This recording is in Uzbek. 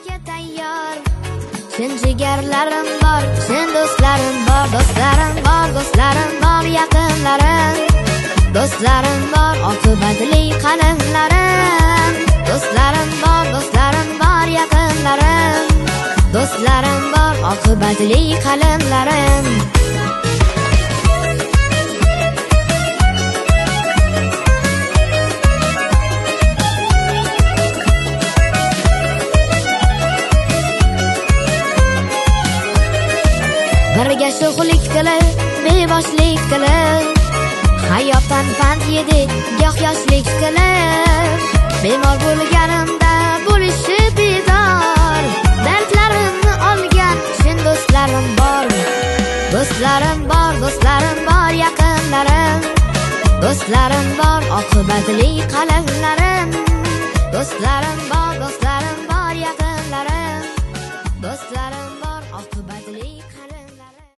urushga tayyor. Chin jigarlarim bor, chin do'stlarim bor, do'stlarim bor, do'stlarim bor, yaqinlarim. Do'stlarim bor, oqibatli qalinlarim. Do'stlarim bor, yaqinlarim. Do'stlarim bor, oqibatli qalinlarim. Birga sho'xlik qilib, beboshlik qilib, hayotdan pand yedik, goh yoshlik qilib. Bemor bo'lganimda bo'lishib bedor, dardlarimni olgan chin do'stlarim bor. Do'stlarim bor, yaqinlarim. Do'stlarim bor, oqibatli qalinlarim. Do'stlarim bor, yaqinlarim. Do'stlarim